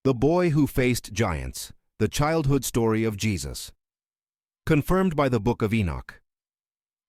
The Boy Who Faced Giants, the childhood story of Jesus. Confirmed by the Book of Enoch.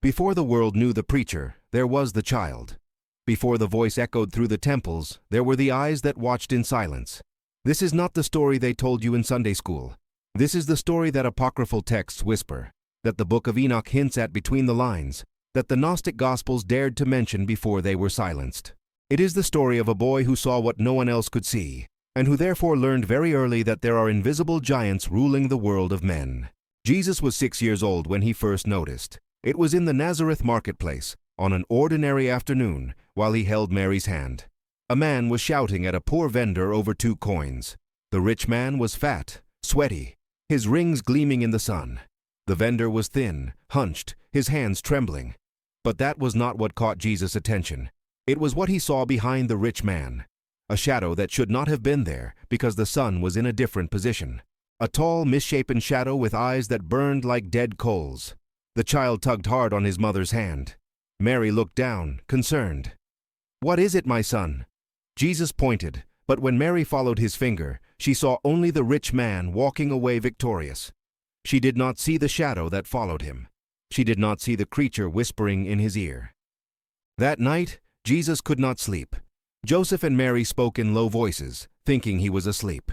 Before the world knew the preacher, there was the child. Before the voice echoed through the temples, there were the eyes that watched in silence. This is not the story they told you in Sunday school. This is the story that apocryphal texts whisper, that the Book of Enoch hints at between the lines, that the Gnostic Gospels dared to mention before they were silenced. It is the story of a boy who saw what no one else could see, and who therefore learned very early that there are invisible giants ruling the world of men. Jesus was 6 years old when he first noticed. It was in the Nazareth marketplace, on an ordinary afternoon, while he held Mary's hand. A man was shouting at a poor vendor over 2 coins. The rich man was fat, sweaty, his rings gleaming in the sun. The vendor was thin, hunched, his hands trembling. But that was not what caught Jesus' attention. It was what he saw behind the rich man. A shadow that should not have been there because the sun was in a different position. A tall, misshapen shadow with eyes that burned like dead coals. The child tugged hard on his mother's hand. Mary looked down, concerned. "What is it, my son?" Jesus pointed, but when Mary followed his finger, she saw only the rich man walking away victorious. She did not see the shadow that followed him. She did not see the creature whispering in his ear. That night, Jesus could not sleep. Joseph and Mary spoke in low voices, thinking he was asleep.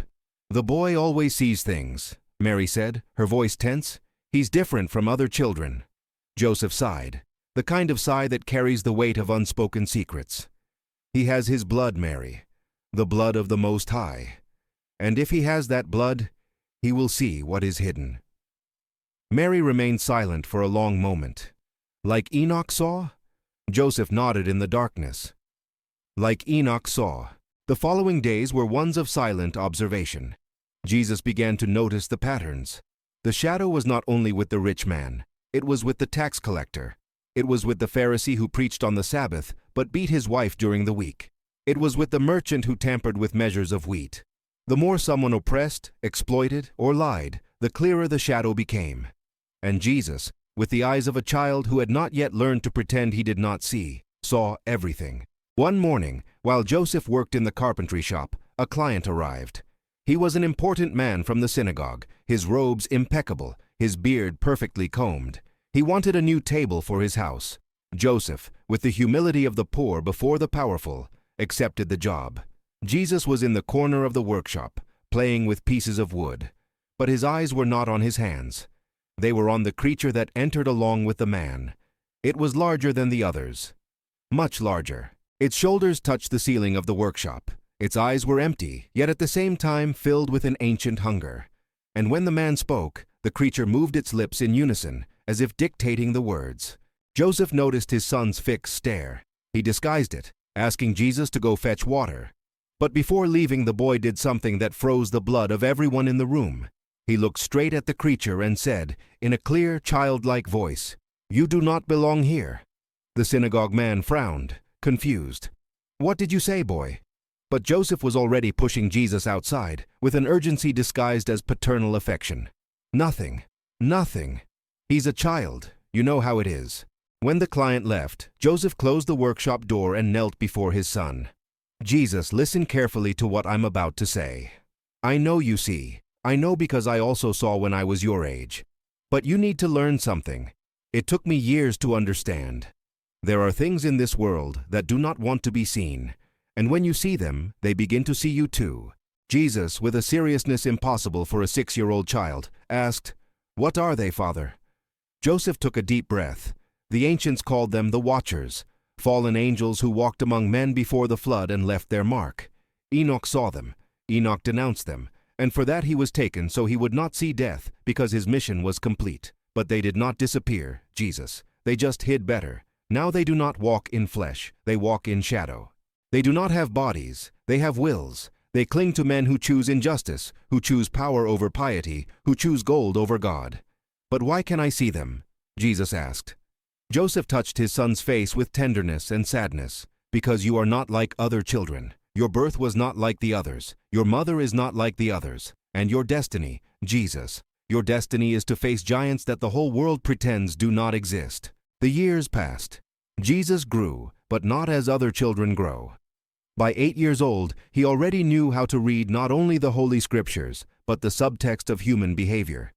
"The boy always sees things," Mary said, her voice tense. "He's different from other children." Joseph sighed, the kind of sigh that carries the weight of unspoken secrets. "He has his blood, Mary, the blood of the Most High. And if he has that blood, he will see what is hidden." Mary remained silent for a long moment. "Like Enoch saw?" Joseph nodded in the darkness. Like Enoch saw. The following days were ones of silent observation. Jesus began to notice the patterns. The shadow was not only with the rich man, it was with the tax collector. It was with the Pharisee who preached on the Sabbath, but beat his wife during the week. It was with the merchant who tampered with measures of wheat. The more someone oppressed, exploited, or lied, the clearer the shadow became. And Jesus, with the eyes of a child who had not yet learned to pretend he did not see, saw everything. One morning, while Joseph worked in the carpentry shop, a client arrived. He was an important man from the synagogue, his robes impeccable, his beard perfectly combed. He wanted a new table for his house. Joseph, with the humility of the poor before the powerful, accepted the job. Jesus was in the corner of the workshop, playing with pieces of wood. But his eyes were not on his hands. They were on the creature that entered along with the man. It was larger than the others. Much larger. Its shoulders touched the ceiling of the workshop. Its eyes were empty, yet at the same time filled with an ancient hunger. And when the man spoke, the creature moved its lips in unison, as if dictating the words. Joseph noticed his son's fixed stare. He disguised it, asking Jesus to go fetch water. But before leaving, the boy did something that froze the blood of everyone in the room. He looked straight at the creature and said, in a clear, childlike voice, "You do not belong here." The synagogue man frowned, confused. "What did you say, boy?" But Joseph was already pushing Jesus outside, with an urgency disguised as paternal affection. "Nothing. Nothing. He's a child. You know how it is." When the client left, Joseph closed the workshop door and knelt before his son. "Jesus, listen carefully to what I'm about to say. I know you see. I know because I also saw when I was your age. But you need to learn something. It took me years to understand. There are things in this world that do not want to be seen, and when you see them, they begin to see you too." Jesus, with a seriousness impossible for a 6-year-old child, asked, "What are they, Father?" Joseph took a deep breath. The ancients called them the Watchers, fallen angels who walked among men before the flood and left their mark. Enoch saw them. Enoch denounced them, and for that he was taken so he would not see death, because his mission was complete. But they did not disappear, Jesus. They just hid better. Now they do not walk in flesh, they walk in shadow. They do not have bodies, they have wills. They cling to men who choose injustice, who choose power over piety, who choose gold over God. "But why can I see them?" Jesus asked. Joseph touched his son's face with tenderness and sadness. "Because you are not like other children. Your birth was not like the others. Your mother is not like the others. And your destiny, Jesus, your destiny is to face giants that the whole world pretends do not exist." The years passed. Jesus grew, but not as other children grow. By 8 years old, he already knew how to read not only the Holy Scriptures, but the subtext of human behavior.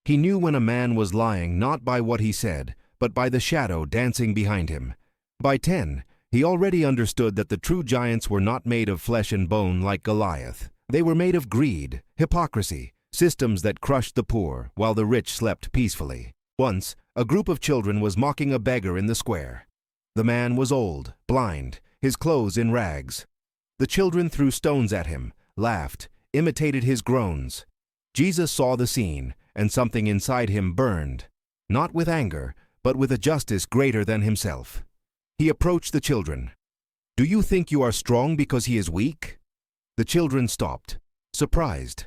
He knew when a man was lying not by what he said, but by the shadow dancing behind him. By 10, he already understood that the true giants were not made of flesh and bone like Goliath. They were made of greed, hypocrisy, systems that crushed the poor while the rich slept peacefully. Once, a group of children was mocking a beggar in the square. The man was old, blind, his clothes in rags. The children threw stones at him, laughed, imitated his groans. Jesus saw the scene, and something inside him burned, not with anger, but with a justice greater than himself. He approached the children. "Do you think you are strong because he is weak?" The children stopped, surprised.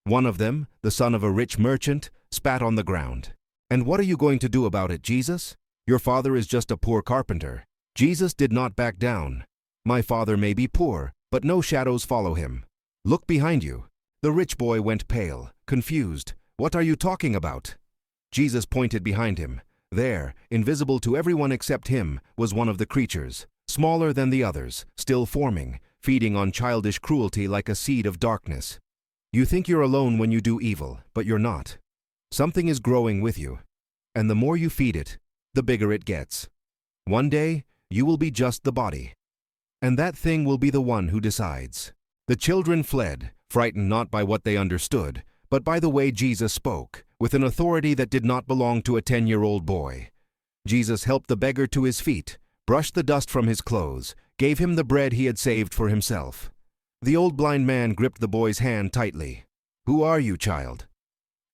One of them, the son of a rich merchant, spat on the ground. "And what are you going to do about it, Jesus? Your father is just a poor carpenter." Jesus did not back down. "My father may be poor, but no shadows follow him. Look behind you." The rich boy went pale, confused. "What are you talking about?" Jesus pointed behind him. There, invisible to everyone except him, was one of the creatures, smaller than the others, still forming, feeding on childish cruelty like a seed of darkness. You think you're alone when you do evil, but you're not. Something is growing with you, and the more you feed it, the bigger it gets. One day, you will be just the body, and that thing will be the one who decides. The children fled, frightened not by what they understood, but by the way Jesus spoke, with an authority that did not belong to a 10-year-old boy. Jesus helped the beggar to his feet, brushed the dust from his clothes, gave him the bread he had saved for himself. The old blind man gripped the boy's hand tightly. "Who are you, child?"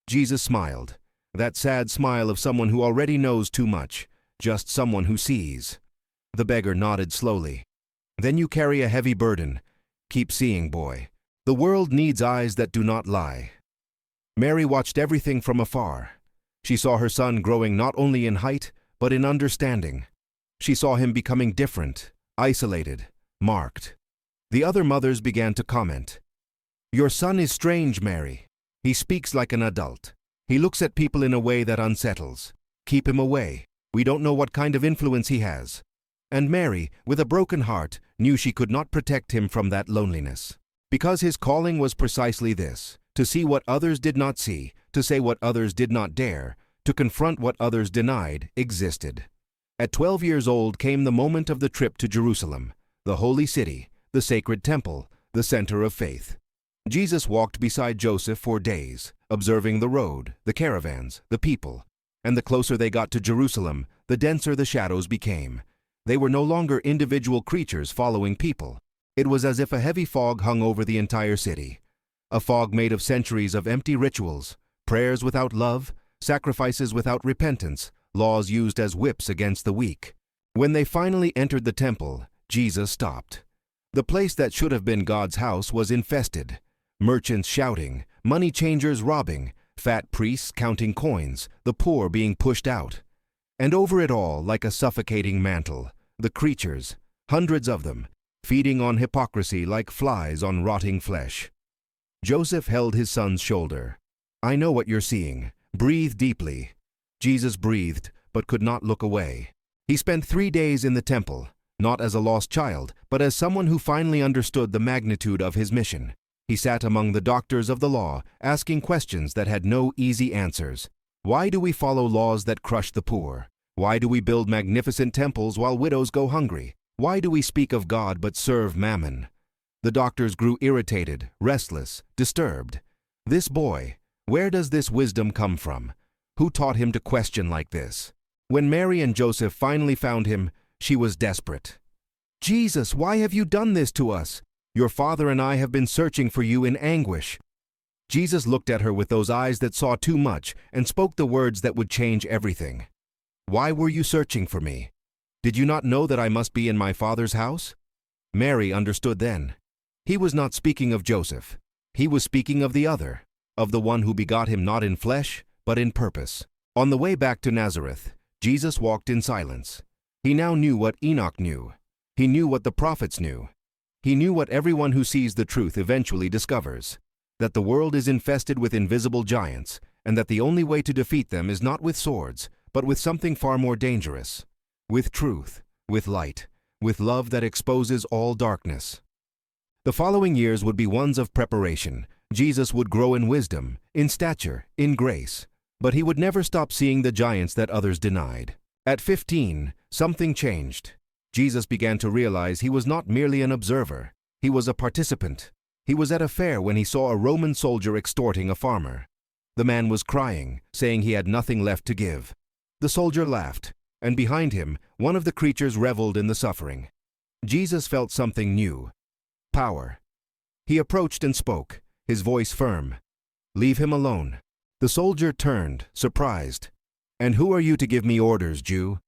Jesus smiled, that sad smile of someone who already knows too much, just someone who sees. The beggar nodded slowly. "Then you carry a heavy burden. Keep seeing, boy. The world needs eyes that do not lie." Mary watched everything from afar. She saw her son growing not only in height, but in understanding. She saw him becoming different, isolated, marked. The other mothers began to comment. "Your son is strange, Mary. He speaks like an adult. He looks at people in a way that unsettles. Keep him away. We don't know what kind of influence he has." And Mary, with a broken heart, knew she could not protect him from that loneliness. Because his calling was precisely this: to see what others did not see, to say what others did not dare, to confront what others denied existed. At 12 years old came the moment of the trip to Jerusalem, the holy city, the sacred temple, the center of faith. Jesus walked beside Joseph for days, observing the road, the caravans, the people. And the closer they got to Jerusalem, the denser the shadows became. They were no longer individual creatures following people. It was as if a heavy fog hung over the entire city. A fog made of centuries of empty rituals, prayers without love, sacrifices without repentance, laws used as whips against the weak. When they finally entered the temple, Jesus stopped. The place that should have been God's house was infested. Merchants shouting, money changers robbing, fat priests counting coins, the poor being pushed out. And over it all, like a suffocating mantle, the creatures, hundreds of them, feeding on hypocrisy like flies on rotting flesh. Joseph held his son's shoulder. "I know what you're seeing. Breathe deeply." Jesus breathed, but could not look away. He spent 3 days in the temple, not as a lost child, but as someone who finally understood the magnitude of his mission. He sat among the doctors of the law, asking questions that had no easy answers. Why do we follow laws that crush the poor? Why do we build magnificent temples while widows go hungry? Why do we speak of God but serve mammon? The doctors grew irritated, restless, disturbed. This boy, where does this wisdom come from? Who taught him to question like this? When Mary and Joseph finally found him, she was desperate. "Jesus, why have you done this to us? Your father and I have been searching for you in anguish." Jesus looked at her with those eyes that saw too much and spoke the words that would change everything. "Why were you searching for me? Did you not know that I must be in my Father's house?" Mary understood then. He was not speaking of Joseph. He was speaking of the other, of the one who begot him not in flesh, but in purpose. On the way back to Nazareth, Jesus walked in silence. He now knew what Enoch knew. He knew what the prophets knew. He knew what everyone who sees the truth eventually discovers, that the world is infested with invisible giants, and that the only way to defeat them is not with swords, but with something far more dangerous, with truth, with light, with love that exposes all darkness. The following years would be ones of preparation. Jesus would grow in wisdom, in stature, in grace. But he would never stop seeing the giants that others denied. At 15, something changed. Jesus began to realize he was not merely an observer. He was a participant. He was at a fair when he saw a Roman soldier extorting a farmer. The man was crying, saying he had nothing left to give. The soldier laughed, and behind him, one of the creatures reveled in the suffering. Jesus felt something new. Power. He approached and spoke, his voice firm. "Leave him alone." The soldier turned, surprised. "And who are you to give me orders, Jew?"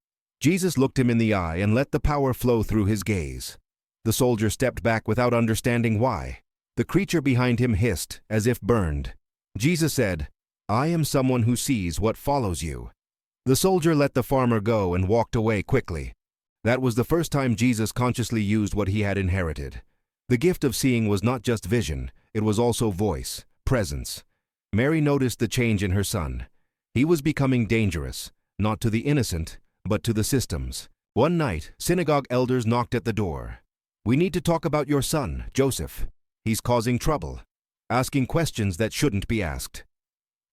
Jesus looked him in the eye and let the power flow through his gaze. The soldier stepped back without understanding why. The creature behind him hissed, as if burned. Jesus said, "I am someone who sees what follows you." The soldier let the farmer go and walked away quickly. That was the first time Jesus consciously used what he had inherited. The gift of seeing was not just vision, it was also voice, presence. Mary noticed the change in her son. He was becoming dangerous, not to the innocent, but to the systems. One night, synagogue elders knocked at the door. "We need to talk about your son, Joseph. He's causing trouble, asking questions that shouldn't be asked."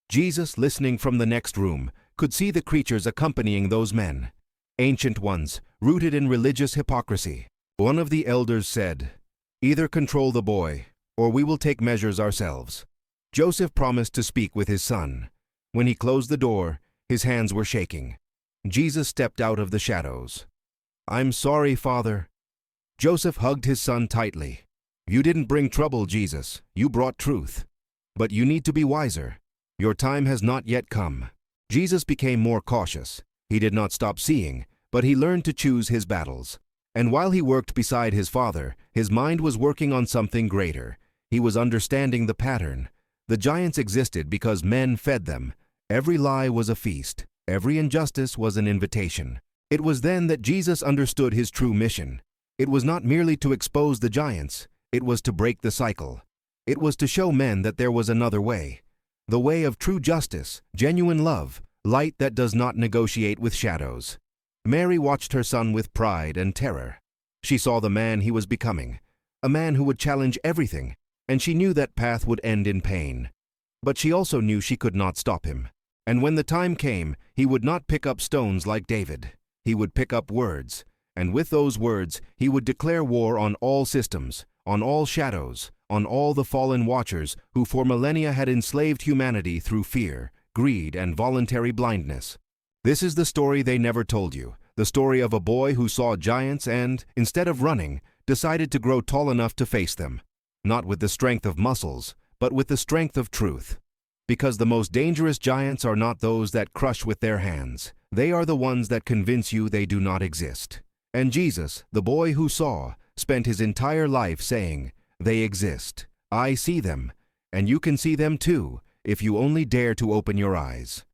Jesus, listening from the next room, could see the creatures accompanying those men. Ancient ones, rooted in religious hypocrisy. One of the elders said, "Either control the boy, or we will take measures ourselves." Joseph promised to speak with his son. When he closed the door, his hands were shaking. Jesus stepped out of the shadows. "I'm sorry, Father." Joseph hugged his son tightly. "You didn't bring trouble, Jesus. You brought truth. But you need to be wiser. Your time has not yet come." Jesus became more cautious. He did not stop seeing, but he learned to choose his battles. And while he worked beside his father, his mind was working on something greater. He was understanding the pattern. The giants existed because men fed them. Every lie was a feast. Every injustice was an invitation. It was then that Jesus understood his true mission. It was not merely to expose the giants. It was to break the cycle. It was to show men that there was another way. The way of true justice, genuine love, light that does not negotiate with shadows. Mary watched her son with pride and terror. She saw the man he was becoming, a man who would challenge everything, and she knew that path would end in pain. But she also knew she could not stop him. And when the time came, he would not pick up stones like David. He would pick up words, and with those words, he would declare war on all systems, on all shadows, on all the fallen watchers who for millennia had enslaved humanity through fear, greed, and voluntary blindness. This is the story they never told you, the story of a boy who saw giants and, instead of running, decided to grow tall enough to face them, not with the strength of muscles, but with the strength of truth. Because the most dangerous giants are not those that crush with their hands. They are the ones that convince you they do not exist. And Jesus, the boy who saw, spent his entire life saying, "They exist. I see them, and you can see them too, if you only dare to open your eyes."